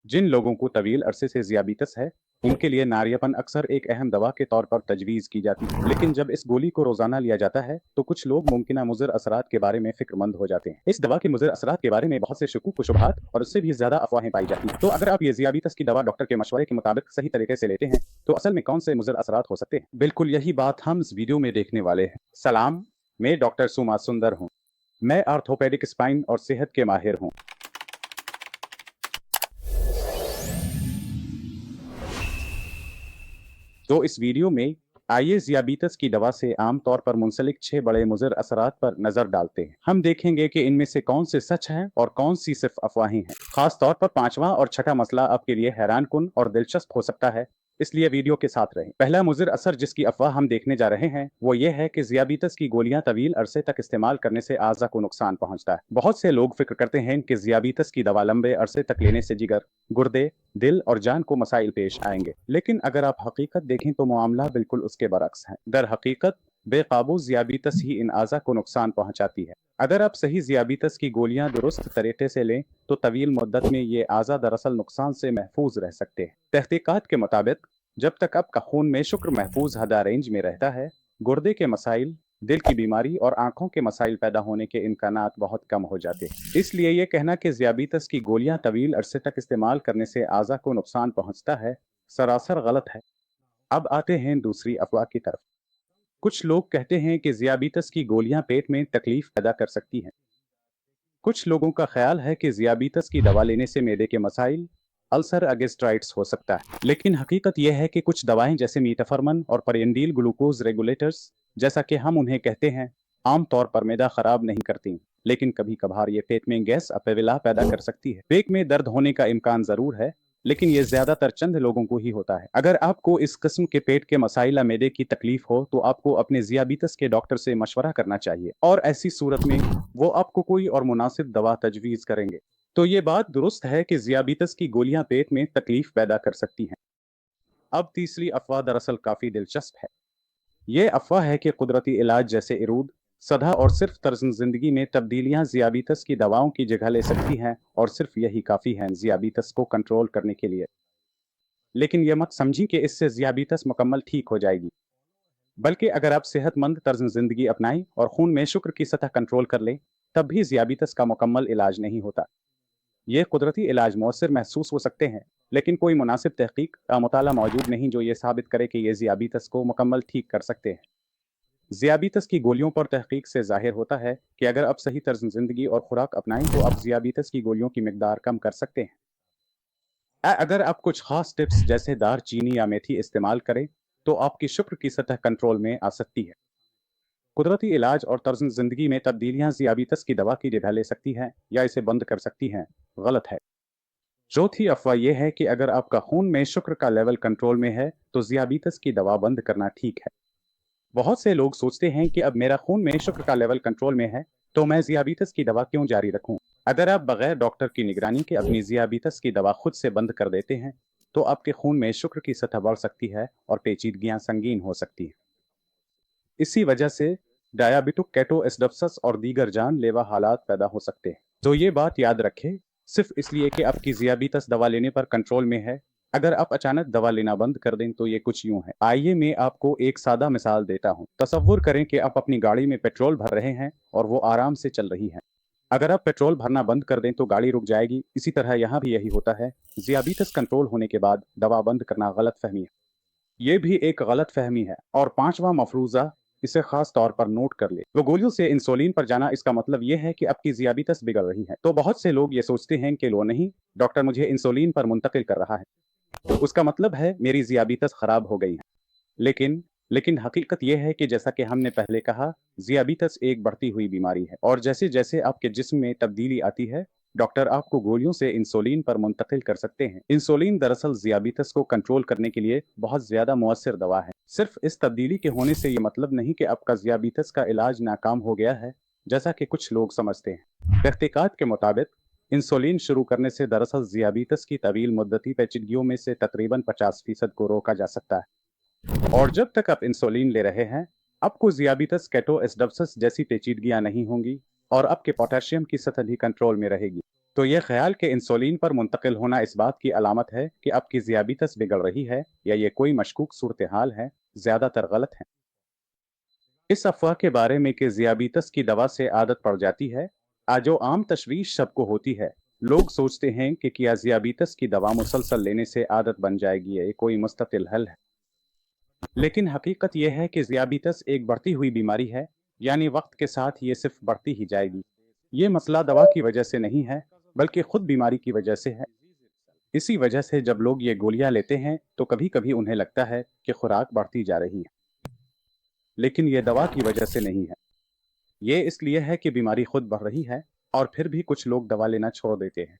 जिन लोगों को तवील अरसे से ज़ियाबितस है, उनके लिए नारियापन अक्सर एक अहम दवा के तौर पर तजवीज़ की जाती है। लेकिन जब इस गोली को रोज़ाना लिया जाता है, तो कुछ लोग मुमकिना मुज़र असरात के बारे में फ़िक्रमंद हो जाते हैं। इस दवा के मुज़र असरात के बारे में बहुत से शुकूक व शुबहात और उससे भी ज़्यादा अफ़वाहें पाई जाती हैं। तो अगर आप ये ज़ियाबितस की दवा डॉक्टर के मशवरे के मुताबिक सही तरीके से लेते हैं, तो असल में कौन से मुज़र असरात हो सकते हैं? बिल्कुल यही बात हम इस वीडियो में देखने वाले हैं। सलाम, मैं डॉक्टर सुमा सुंदर हूँ। मैं ऑर्थोपेडिक स्पाइन और सेहत के माहिर हूँ। तो इस वीडियो में आइए ज़ियाबितस की दवा से आम तौर पर मुंसलिक 6 बड़े मुज़र असरात पर नज़र डालते हैं। हम देखेंगे कि इनमें से कौन से सच हैं और कौन सी सिर्फ अफवाहें हैं। खास तौर पर 5वां और 6ठा मसला आपके लिए हैरानकुन और दिलचस्प हो सकता है, इसलिए वीडियो के साथ रहें। पहला मुज़र असर जिसकी अफवाह हम देखने जा रहे हैं, वो ये है कि ज़ियाबितस की गोलियां तवील अरसे तक इस्तेमाल करने से आज़ा को नुकसान पहुंचता है। बहुत से लोग फिक्र करते हैं कि ज़ियाबितस की दवा लंबे अरसे तक लेने से जिगर, गुर्दे, दिल और जान को मसाइल पेश आएंगे। लेकिन अगर आप हकीकत देखें तो मामला बिल्कुल उसके बरक्स है। दर हकीकत बेकाबू ज़ियाबितस ही इन आज़ा को नुकसान पहुंचाती है। अगर आप सही ज़ियाबितस की गोलियां दुरुस्त तरीके से लें तो तवील मुद्दत में ये आज़ा दरअसल नुकसान से महफूज रह सकते हैं। तहकीकात के मुताबिक जब तक आपका खून में शुक्र महफूज हदा रेंज में रहता है, गुर्दे के मसाइल, दिल की बीमारी और आंखों के मसाइल पैदा होने के इम्कानात बहुत कम हो जाते हैं। इसलिए ये कहना कि ज़ियाबितस की गोलियां तवील अरसे तक इस्तेमाल करने से आज़ा को नुकसान पहुंचता है, सरासर गलत है। अब आते हैं दूसरी अफवाह की तरफ। कुछ लोग कहते हैं कि ज़ियाबितस की गोलियां पेट में तकलीफ पैदा कर सकती हैं। कुछ लोगों का ख्याल है कि ज़ियाबितस की दवा लेने से मैदे के मसाइल, अल्सर गैस्ट्राइटिस हो सकता है। लेकिन हकीकत यह है कि कुछ दवाएं जैसे मीटाफॉर्मन और पेरिंडिल ग्लूकोज रेगुलेटर्स, जैसा कि हम उन्हें कहते हैं, आम तौर पर मैदा खराब नहीं करती, लेकिन कभी कभार ये पेट में गैस अपविला पैदा कर सकती है। पेट में दर्द होने का इम्कान जरूर है, लेकिन ये ज्यादातर चंद लोगों को ही होता है। अगर आपको इस किस्म के पेट के मसाइल या मैदे की तकलीफ हो तो आपको अपने ज़ियाबितस के डॉक्टर से मशवरा करना चाहिए, और ऐसी सूरत में वो आपको कोई और मुनासिब दवा तजवीज़ करेंगे। तो ये बात दुरुस्त है कि ज़ियाबितस की गोलियां पेट में तकलीफ पैदा कर सकती हैं। अब तीसरी अफवाह दरअसल काफ़ी दिलचस्प है। ये अफवाह है कि कुदरती इलाज जैसे इरूद, सदा और सिर्फ तर्ज ज़िंदगी में तब्दीलियां ज़ियाबितस की दवाओं की जगह ले सकती हैं, और सिर्फ यही काफ़ी है ज़ियाबितस को कंट्रोल करने के लिए। लेकिन ये मत समझें कि इससे ज़ियाबितस मुकम्मल ठीक हो जाएगी, बल्कि अगर आप सेहतमंद तर्ज ज़िंदगी अपनाएं और खून में शुक्र की सतह कंट्रोल कर लें, तब भी ज़ियाबितस का मुकम्मल इलाज नहीं होता। ये कुदरती इलाज मौसर महसूस हो सकते हैं, लेकिन कोई मुनासिब तहकीक या मुताला मौजूद नहीं जो ये साबित करे कि ये ज़ियाबितस को मुकम्मल ठीक कर सकते हैं। ज़ियाबितस की गोलियों पर तहकीक से ज़ाहिर होता है कि अगर आप सही तर्ज ज़िंदगी और खुराक अपनाएं तो आप ज़ियाबितस की गोलियों की मिकदार कम कर सकते हैं। अगर आप कुछ खास टिप्स जैसे दार चीनी या मेथी इस्तेमाल करें तो आपकी शुक्र की सतह कंट्रोल में आ सकती है। कुदरती इलाज और तर्ज ज़िंदगी में तब्दीलियां ज़ियाबितस की दवा की जगह ले सकती हैं या इसे बंद कर सकती हैं, गलत है। चौथी अफवाह यह है कि अगर आपका खून में शुक्र का लेवल कंट्रोल में है तो ज़ियाबितस की दवा बंद करना ठीक है। बहुत से लोग सोचते हैं कि अब मेरा खून में शुक्र का लेवल कंट्रोल में है, तो मैं ज़ियाबितस की दवा क्यों जारी रखूं? अगर आप बगैर डॉक्टर की निगरानी के अपनी ज़ियाबितस की दवा खुद से बंद कर देते हैं, तो आपके खून में शुक्र की सतह बढ़ सकती है और पेचीदगियां संगीन हो सकती हैं। इसी वजह से डायबिटिक केटोएसिडोसिस और दीगर जानलेवा हालात पैदा हो सकते हैं। तो ये बात याद रखें, सिर्फ इसलिए कि आपकी ज़ियाबितस दवा लेने पर कंट्रोल में है, अगर आप अचानक दवा लेना बंद कर दें तो ये कुछ यूं है। आइए मैं आपको एक सादा मिसाल देता हूं। तसव्वुर करें कि आप अपनी गाड़ी में पेट्रोल भर रहे हैं और वो आराम से चल रही है। अगर आप पेट्रोल भरना बंद कर दें तो गाड़ी रुक जाएगी। इसी तरह यहाँ भी यही होता है। ज़ियाबितस कंट्रोल होने के बाद दवा बंद करना गलत फहमी है। ये भी एक गलत फहमी है। और 5वां मफरूज़ा, इसे खास तौर पर नोट कर ले, वो गोलियों से इंसुलिन पर जाना, इसका मतलब ये है कि आपकी ज़ियाबितस बिगड़ रही है। तो बहुत से लोग ये सोचते हैं कि लो नहीं, डॉक्टर मुझे इंसुलिन पर मुंतकिल कर रहा है, तो उसका मतलब है मेरी ज़ियाबितस खराब हो गई है। लेकिन लेकिन हकीकत यह है कि जैसा कि हमने पहले कहा, ज़ियाबितस एक बढ़ती हुई बीमारी है, और जैसे जैसे आपके जिस्म में तब्दीली आती है, डॉक्टर आपको गोलियों से इंसुलिन पर मुंतकिल कर सकते हैं। इंसुलिन दरअसल ज़ियाबितस को कंट्रोल करने के लिए बहुत ज़्यादा मुअस्सिर दवा है। सिर्फ इस तब्दीली के होने से ये मतलब नहीं कि आपका ज़ियाबितस का इलाज नाकाम हो गया है, जैसा कि कुछ लोग समझते हैं। तहकीकात के मुताबिक इंसुलिन शुरू करने से दरअसल ज़ियाबितस की तवील मुद्दती पेचीदगियों में से तकरीबन 50% को रोका जा सकता है। और जब तक आप इंसुलिन ले रहे हैं, आपको ज़ियाबितस केटोएसिडोसिस जैसी पेचीदगियां नहीं होंगी, और आपके पोटेशियम की सतह भी कंट्रोल में रहेगी। तो ये ख्याल कि इंसुलिन पर मुंतकिल होना इस बात की अलामत है कि आपकी ज़ियाबीतस बिगड़ रही है या ये कोई मशकूक सूरत हाल है, ज़्यादातर गलत है। इस अफवाह के बारे में कि ज़ियाबीतस की दवा से आदत पड़ जाती है, जो आम तशवीश सबको होती है। लोग सोचते हैं कि क्या ज़ियाबीतस की दवा मुसलसल लेने से आदत बन जाएगी, ये कोई मुस्तकिल हल है। लेकिन हकीकत यह है कि ज़ियाबीतस एक बढ़ती हुई बीमारी है, यानी वक्त के साथ ये सिर्फ बढ़ती ही जाएगी। ये मसला दवा की वजह से नहीं है, बल्कि खुद बीमारी की वजह से है। इसी वजह से जब लोग ये गोलियां लेते हैं तो कभी कभी उन्हें लगता है कि खुराक बढ़ती जा रही है, लेकिन ये दवा की वजह से नहीं है। ये इसलिए है कि बीमारी खुद बढ़ रही है, और फिर भी कुछ लोग दवा लेना छोड़ देते हैं।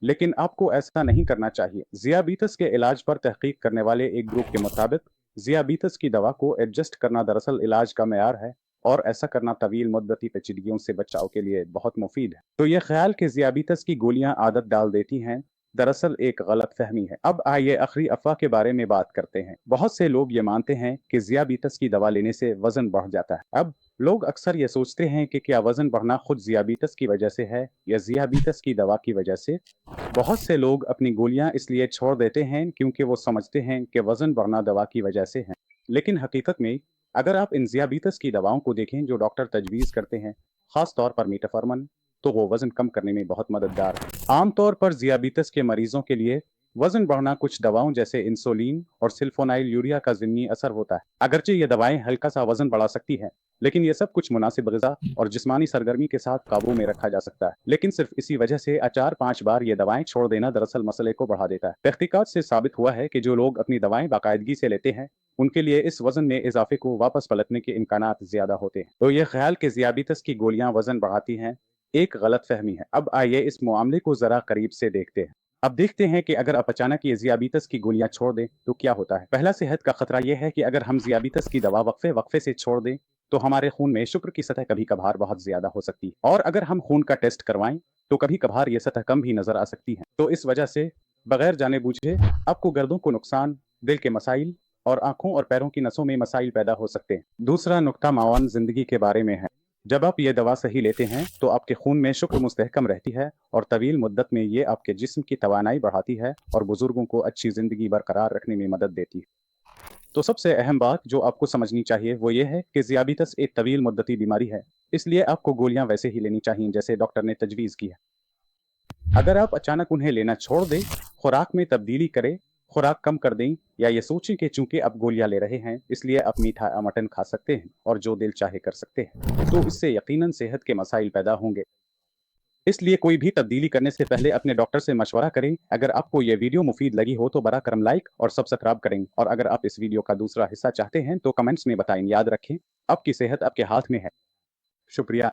लेकिन आपको ऐसा नहीं करना चाहिए। ज़ियाबीतस के इलाज पर तहकीक करने वाले एक ग्रुप के मुताबिक ज़ियाबीतस की दवा को एडजस्ट करना दरअसल इलाज का मेयार है, और ऐसा करना तवील मुद्दती पेचीदगियों से बचाव के लिए बहुत मुफीद है। तो ये ख्याल कि ज़ियाबीतस की गोलियां आदत डाल देती हैं, दरअसल एक गलत फहमी है। अब आइए आखिरी अफवाह के बारे में बात करते हैं। बहुत से लोग ये मानते हैं कि ज़ियाबीतस की दवा लेने से वजन बढ़ जाता है। अब लोग अक्सर ये सोचते हैं कि क्या वजन बढ़ना खुद ज़ियाबीतस की वजह से है या ज़ियाबीतस की दवा की वजह से। बहुत से लोग अपनी गोलियां इसलिए छोड़ देते हैं क्योंकि वो समझते हैं कि वजन बढ़ना दवा की वजह से है। लेकिन हकीकत में अगर आप इन ज़ियाबीतस की दवाओं को देखें जो डॉक्टर तजवीज़ करते हैं, खास तौर पर मीटाफॉर्मन, तो वो वजन कम करने में बहुत मददगार है। आमतौर पर ज़ियाबीतस के मरीजों के लिए वजन बढ़ना कुछ दवाओं जैसे इंसुलिन और सिल्फोनाइल यूरिया का ज़िमनी असर होता है। अगरचे ये दवाएं हल्का सा वजन बढ़ा सकती हैं, लेकिन ये सब कुछ मुनासिब ग़िज़ा और जिस्मानी सरगर्मी के साथ काबू में रखा जा सकता है। लेकिन सिर्फ इसी वजह से 4-5 बार ये दवाएं छोड़ देना दरअसल मसले को बढ़ा देता है। तहकीकात से साबित हुआ है कि जो लोग अपनी दवाएं बाकायदगी से लेते हैं, उनके लिए इस वजन में इजाफे को वापस पलटने के इम्कानात ज्यादा होते हैं। तो ये ख्याल कि ज़ियाबीतस की गोलियां वजन बढ़ाती हैं, एक गलत फहमी है। अब आइए इस मामले को जरा करीब से देखते हैं। अब देखते हैं कि अगर आप अचानक ये ज़ियाबीतस की गोलियां छोड़ दें तो क्या होता है। पहला सेहत का खतरा यह है कि अगर हम ज़ियाबीतस की दवा वक्फे वक्फे से छोड़ दें तो हमारे खून में शुक्र की सतह कभी कभार बहुत ज्यादा हो सकती है, और अगर हम खून का टेस्ट करवाएं तो कभी कभार ये सतह कम भी नजर आ सकती है। तो इस वजह से बगैर जाने बूझे आपको गर्दों को नुकसान, दिल के मसाइल और आंखों और पैरों की नसों में मसाइल पैदा हो सकते हैं। दूसरा नुक्ता मावन जिंदगी के बारे में है। जब आप ये दवा सही लेते हैं तो आपके खून में शुक्र मुस्तहकम रहती है, और तवील मुद्दत में ये आपके जिस्म की तवानाई बढ़ाती है और बुजुर्गों को अच्छी जिंदगी बरकरार रखने में मदद देती है। तो सबसे अहम बात जो आपको समझनी चाहिए वो ये है कि ज़ियाबीतस एक तवील मुद्दती बीमारी है, इसलिए आपको गोलियां वैसे ही लेनी चाहिए जैसे डॉक्टर ने तजवीज़ की है। अगर आप अचानक उन्हें लेना छोड़ दें, खुराक में तब्दीली करें, खुराक कम कर दें, या ये सोचें कि चूंकि आप गोलियां ले रहे हैं इसलिए आप मीठा मटन खा सकते हैं और जो दिल चाहे कर सकते हैं, तो इससे यकीनन सेहत के मसाइल पैदा होंगे। इसलिए कोई भी तब्दीली करने से पहले अपने डॉक्टर से मशवरा करें। अगर आपको ये वीडियो मुफीद लगी हो तो बरा करम लाइक और सब्सक्राइब करें, और अगर आप इस वीडियो का दूसरा हिस्सा चाहते हैं तो कमेंट्स में बताएं। याद रखें, आपकी सेहत आपके हाथ में है। शुक्रिया।